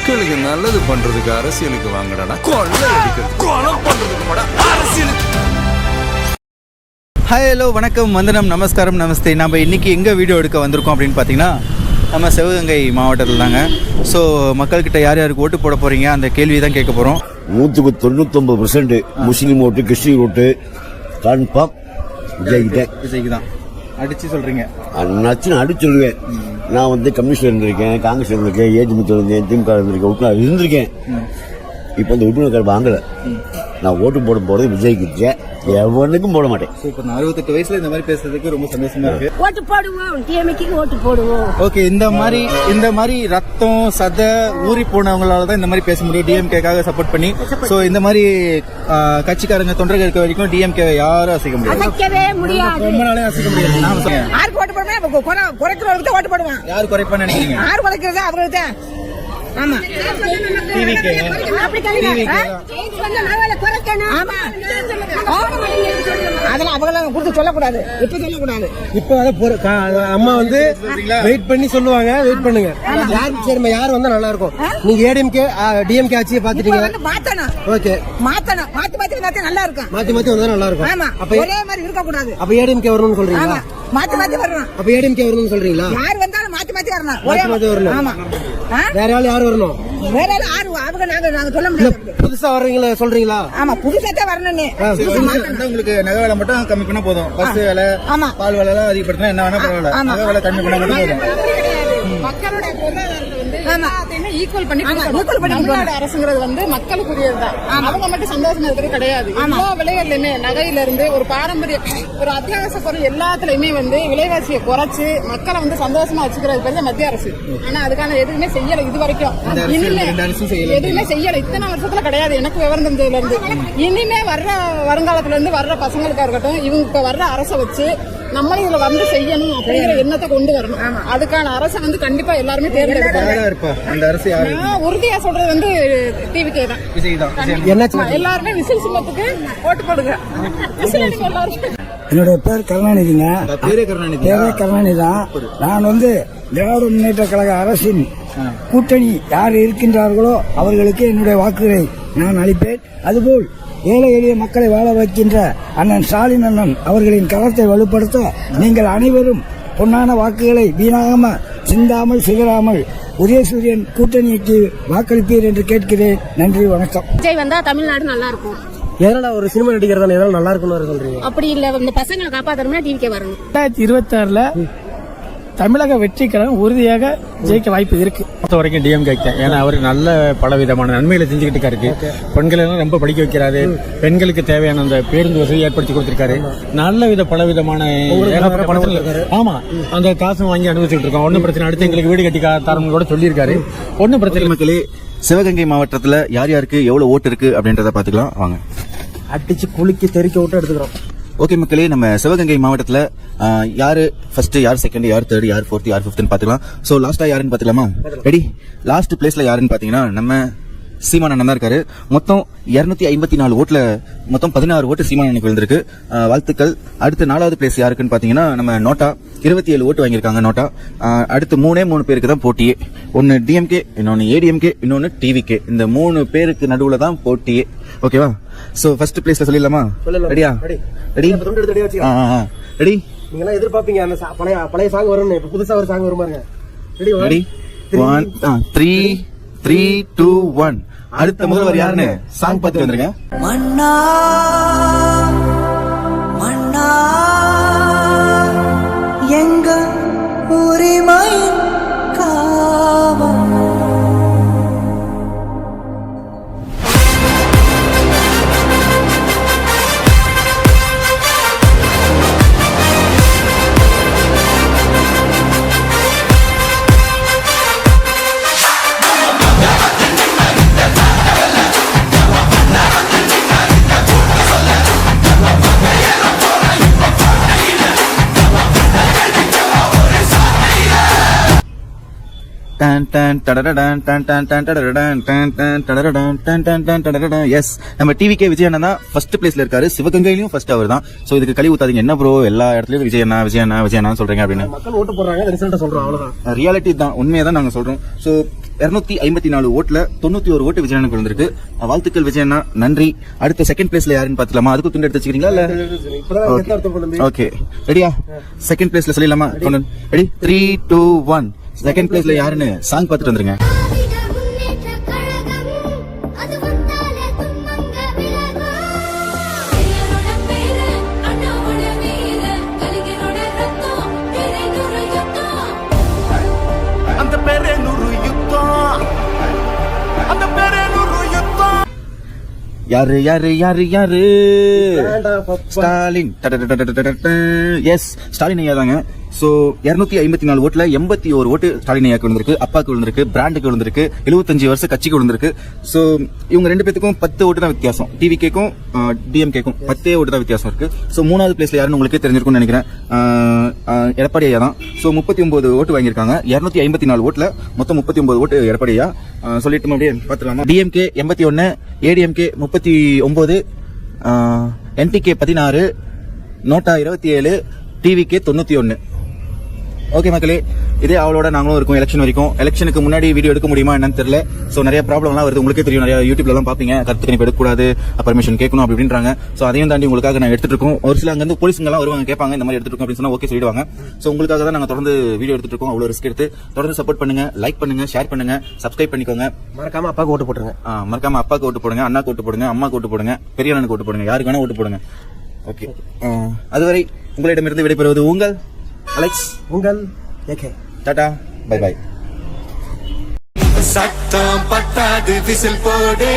மக்களுக்கு நல்லது பண்றதுக்கு அரசியலுக்கு வாங்கடா, கொள்ளை அடிக்கிறது கொலை பண்றதுக்கு அரசியலுக்கு. ஹாய், ஹலோ, வணக்கம், வந்தனம், நமஸ்காரம், நமஸ்தே. நம்ம இன்றைக்கி எங்கே வீடியோ எடுக்க வந்திருக்கோம் அப்படின்னு பார்த்தீங்கன்னா, நம்ம சிவகங்கை மாவட்டத்தில் தாங்க. ஸோ மக்கள்கிட்ட யார் யாருக்கு ஓட்டு போட போகிறீங்க அந்த கேள்வி தான் கேட்க போகிறோம். 99% முஸ்லீம் ஓட்டு, கிறிஸ்டின் ஓட்டு கன்ஃபார்ம் விஜய்க்கு தான் அடிச்சு சொல்கிறீங்க. நான் அடிச்சு சொல்லுவேன். நான் வந்து கம்யூனிஸ்ட் இருந்திருக்கேன், காங்கிரஸ் இருந்திருக்கேன், ஏஜிமுத்து இருந்தேன், திமுக இருந்திருக்கேன், உறுப்பினர் இருந்திருக்கேன். இப்போ இந்த உறுப்பினர் வாங்கலை. நான் ஓட்டு போட போகிறது விஜய்க்கு, எவனுக்கும் போட மாட்டேன். சூப்பர். 68 வயசுல இந்த மாதிரி பேசுறதுக்கு ரொம்ப சந்தோஷமா இருக்கு. ஓட்டு போடுவோம், டிஎம்கேக்கு ஓட்டு போடுவோம். ஓகே, இந்த மாதிரி ரத்தம் சதை ஊறி போனவங்களால தான் இந்த மாதிரி பேச முடியும், டிஎம்கேக்காக சப்போர்ட் பண்ணி. ஸோ இந்த மாதிரி கட்சிக்காரங்க தொண்டர்கள் இருக்க வரைக்கும் டிஎம்கே யாரும் அசைக்க முடியாது, அசைக்கவே முடியாது. ரொம்ப நாளே அசைக்க முடியாது. நாம சொல்லுங்க, யாருக்கு ஓட்டு போடுவோம்? குறைக்கிறவங்களுக்கு ஓட்டு போடுவான். யாரு குறைப்பான்னு நினைக்கிறீங்க? யார் குறைக்கிறதா அவங்களுக்கு தான். ஆமா, டிவிகே அதெல்லாம் அவங்களாம் கொடுத்து சொல்லக்கூடாது, இப்ப சொல்லக்கூடாது. இப்போ அம்மா வந்து வெயிட் பண்ணி சொல்லுவாங்க, வெயிட் பண்ணுங்க. சரி, யார் வந்தா நல்லா இருக்கும்? நீங்க ஏடிஎம்கே டிஎம்கே ஆட்சியை பாத்துட்டீங்க, மாத்தணும். ஓகே, மாத்தணும். மாத்தி நல்லா இருக்கும். மாத்தி வந்தா நல்லா இருக்கும். ஆமா, ஒரே மாதிரி இருக்க கூடாது. அப்ப ஏடிஎம்கே வரணும்னு சொல்றீங்களா? மாத்தி வரணும். அப்ப ஏடிஎம்கே வரணும்னு சொல்றீங்களா? யார் வந்தாலும் மாத்தி வரணும். மாத்தி வரணும். ஆமா, வேற யாரு வரணும்? வேற ஆறு அவங்க நாங்க சொல்ல முடியாது. புதுசா வர்றீங்களா சொல்றீங்களா? ஆமா, புதுசாக வரணும். உங்களுக்கு நகை வேலை மட்டும் கம்மி பண்ணா போதும். பஸ் வேலை, பால் வேலை எல்லாம் அதிகப்படுத்தினா என்ன வேணா பரவாயில்ல, நகை வேலை கம்மி பண்ணா மட்டும் போதும். மக்களுடைய பொருளாதாரத்தை வந்து எல்லாத்தையுமே ஈக்குவல் பண்ணி தமிழ்நாடு அரசுங்கிறது வந்து மக்களுக்குரியதுதான். அவங்க மட்டும் சந்தோஷமா இருக்கிறது கிடையாது. எல்லா விலைகள்லயுமே நகையில இருந்து ஒரு பாரம்பரிய ஒரு அத்தியாவசிய பொருள் எல்லாத்துலயுமே வந்து விலைவாசியை குறைச்சு மக்களை வந்து சந்தோஷமா வச்சுக்கிறது பெரிய மத்திய அரசு. ஆனா அதுக்கான எதுவுமே செய்யல இது வரைக்கும். இனிமே எதுவுமே செய்யல, இத்தனை வருஷத்துல கிடையாது எனக்கு விவரம் தெரிஞ்சதுல இருந்து. இனிமே வர்ற வருங்காலத்துல இருந்து வர்ற பசங்களுக்கா இருக்கட்டும், இவங்க இப்ப வர்ற அரசை வச்சு நம்மளும் இதுல வந்து செய்யணும் அப்படிங்கிற எண்ணத்தை கொண்டு வரணும். அதுக்கான அரசை வந்து கண்டிப்பா எல்லாருமே தேர்ந்தெடுக்கணும். உறுதியா சொல்றது வந்து டிவிகே தான், விஜய் தான். எல்லாருமே விசில் சின்னத்துக்கு ஓட்டு போடுங்க. என்னுடைய பேர் கருணாநிதிங்க. பேரே கருணாநிதி தான். நான் வந்து திராவிட முன்னேற்ற கழக அரசின் கூட்டணி யார் இருக்கின்றார்களோ அவர்களுக்கு என்னுடைய வாக்குகளை நான் அளிப்பேன். அதுபோல் ஏழை எளிய மக்களை வாழ வைக்கின்ற அண்ணன் ஸ்டாலின் அண்ணன் அவர்களின் கரத்தை வலுப்படுத்த நீங்கள் அனைவரும் பொன்னான வாக்குகளை வீணாகாம சிந்தாமல் சிதறாமல் உதயசூரியன் கூட்டணிக்கு வாக்களிப்பீர் என்று கேட்கிறேன். நன்றி, வணக்கம். விஜய் வந்தா தமிழ்நாடு நல்லா இருக்கும். எதனால ஒரு சினிமா நடிகர் எதனால நல்லா இருக்கும்னு சொல்றீங்க? அப்படி இல்ல, இந்த பசங்களை காப்பாத்தணும்னா டிவிகே வரணும். 2026 தமிழக வெற்றி கழகம் உறுதியாக ஜெயிக்க வாய்ப்பு இருக்கு. பொறுத்த வரைக்கும் டிஎம்கே தான். ஏன்னா அவர் நல்ல பல விதமான நன்மைகளை செஞ்சுக்கிட்டு இருக்காரு. பெண்கள் எல்லாம் ரொம்ப படிக்க வைக்கிறாரு. பெண்களுக்கு தேவையான அந்த பேருந்து வசதி ஏற்படுத்தி கொடுத்திருக்காரு. நல்ல பலவிதமான ஆமா, அந்த காசும் வாங்கி அனுபவிச்சுட்டு இருக்கோம். ஒன்னும் பிரச்சனை. அடுத்து எங்களுக்கு வீடு கட்டி தரணும் கூட சொல்லியிருக்காரு. ஒன்னும் பிரச்சனை. மக்களே, சிவகங்கை மாவட்டத்தில் யார் யாருக்கு எவ்வளவு ஓட்டு இருக்கு அப்படின்றத பாத்துக்கலாம் வாங்க. அடிச்சு குளிக்க தெறிக்க விட்டு எடுத்துக்கிறோம். ஓகே மக்களே, நம்ம சிவகங்கை மாவட்டத்தில் யாரு ஃபர்ஸ்ட், யார் செகண்ட், யார் தேர்ட், யார் ஃபோர்த், யார் ஃபிஃப்த்னு பாத்துக்கலாம். ஸோ லாஸ்டா யாருன்னு பாத்துக்கலாமா? ரெடி? லாஸ்ட் பிளேஸ்ல யாருன்னு பாத்தீங்கன்னா நம்ம சீமான் அண்ணன் தான் இருக்காரு. மொத்தம் 254 ஓட்டுல மொத்தம் 16 ஓட்டு சீமான் அண்ணனுக்கு விழுந்திருக்கு. வாழ்த்துக்கள். அடுத்து 4வது பிளேஸ் யாருக்குன்னு பாத்தீங்கன்னா நம்ம நோட்டா 27 ஓட்டு வாங்கியிருக்காங்க. நோட்டா அடுத்து 3 பேருக்கு தான் போட்டியே. ஒன்னு டிஎம்கே, இன்னொன்னு ஏடிஎம்கே, இன்னொன்னு டிவிகே. இந்த 3 பேருக்கு நடுவுல தான் போட்டியே. ஓகேவா? சோ ஃபர்ஸ்ட் பிளேஸ்ல சொல்லிடலாமா? ரெடியா? ரெடி? ரெடி? நீங்க எல்லாம் எதிர்பார்ப்பீங்க அந்த பழைய சாங் வரும்னு. இப்ப புதுசா ஒரு சாங் வரும் பாருங்க. ரெடி? 1 3 3 2 1. அடுத்த முதல்வர் யாருன்னு சாங் பார்த்து வந்துருங்க. மன்னா மன்னா எங்க உரிமை காவல். எஸ், நம்ம டிவிகே விஜய் அண்ணா தான் ஃபர்ஸ்ட் பிளேஸ்ல இருக்காரு. சிவகங்கையிலயும் ஃபர்ஸ்ட் அவர் தான். சோ இதுக்கு கழி ஊத்தாதீங்க. என்ன ப்ரோ எல்லா இடத்துலயும் விஜய் அண்ணா சொல்றீங்க அப்படின்னு. மக்கள் ஓட்டு போடுறாங்க, ரிசல்ட் சொல்றோம், அவ்வளவுதான். ரியாலிட்டி தான், உண்மையை தான் நாங்க சொல்றோம். சோ 254 ஓட்டுல 91 ஓட்டு விஜய் அண்ணனுக்கு விழுந்திருக்கு. வாழ்த்துக்கள் விஜய் அண்ணா, நன்றி. அடுத்த செகண்ட் பிளேஸ்ல யாருன்னு பாத்துலாமா? அதுக்கு துண்டு எடுத்து வச்சுக்கிறீங்களா இல்ல? ஓகே, ரெடியா? செகண்ட் பிளேஸ்ல சொல்லிடலாமா? ரெடி, 3, 2, 1. செகண்ட் பிளேஸ்ல யாருன்னு சாங் பார்த்துட்டு வந்துருங்க. யாரு யாரு யாரு யாரு? ஸ்டாலின். எஸ், ஸ்டாலின் ஐயா தாங்க. சோ 254 ஓட்டுல 81 ஓட்டு ஸ்டாலின் ஐயாக்கு விழுந்திருக்கு, அப்பாக்கு விழுந்திருக்கு, பிராண்டுக்கு விழுந்திருக்கு, 75 வருஷம் கட்சிக்கு விழுந்திருக்கு. சோ இவங்க 2 பேத்துக்கும் 10 ஓட்டு தான் வித்தியாசம். டிவிகேக்கும் டிஎம்கேக்கும் 10 ஓட்டு தான் வித்தியாசம் இருக்கு. சோ 3வது பிளேஸ்ல யாருன்னு உங்களுக்கே தெரிஞ்சிருக்கும்னு நினைக்கிறேன். எடப்பாடி ஐயா தான். சோ 39 ஓட்டு வாங்கியிருக்காங்க. 254 ஓட்டுல மொத்தம் 39 ஓட்டு எடப்பாடி ஐயா. சொல்லிட்டு அப்படியே பாத்துலாமா? DMK 81, ADMK 39, NTK 16, NOTA 27, TVK 91. Okay மக்களே, இதே அவளோட நாங்களும் இருக்கும் எலெக்ஷன் வரைக்கும். எலெக்ஷனுக்கு முன்னாடி வீடியோ எடுக்க முடியுமா என்னன்னு தெரியல. சோ நிறைய ப்ராப்ளம்லாம் வருது, உங்களுக்கே தெரியும். நிறைய யூடியூப்ல எல்லாம் பாப்பீங்க, கருத்து கணிப்பு எடுக்கக்கூடாது, பர்மிஷன் கேட்கணும் அப்படின்றாங்க. சோ அதையும் தாண்டி உங்களுக்காக நான் எடுத்துட்டு இருக்கோம். ஒரு சில அங்க இருந்து போலீஸுங்க எல்லாம் வருவாங்க, கேட்பாங்க இந்த மாதிரி எடுத்துட்டு இருக்கோம் அப்படின்னு சொன்னா ஓகே சொல்லிடுவாங்க. சோ உங்களுக்காக தான் நாங்க தொடர்ந்து வீடியோ எடுத்துட்டு இருக்கோம். அவ்வளவு ரிஸ்க் எடுத்து தொடர்ந்து சப்போர்ட் பண்ணுங்க, லைக் பண்ணுங்க, ஷேர் பண்ணுங்க, சப்ஸ்கிரைப் பண்ணிக்கோங்க. மறக்காம அப்பாக்கு ஓட்டு போட்டுருங்க. மறக்காம அப்பாக்கு ஓட்டு போடுங்க, அண்ணாக்கு ஓட்டு போடுங்க, அம்மாக்கு ஓட்டு போடுங்க, பெரிய அண்ணனுக்கு ஓட்டு போடுங்க, யாருக்கு வேணா ஓட்டு போடுங்க. ஓகே, அதுவரை உங்களிடமிருந்து விடைபெறுவது உங்கள் அலெக்ஸ், உங்கள் ஏகே. Tata, by by. சத்தம் பத்தாது விசில் போடு.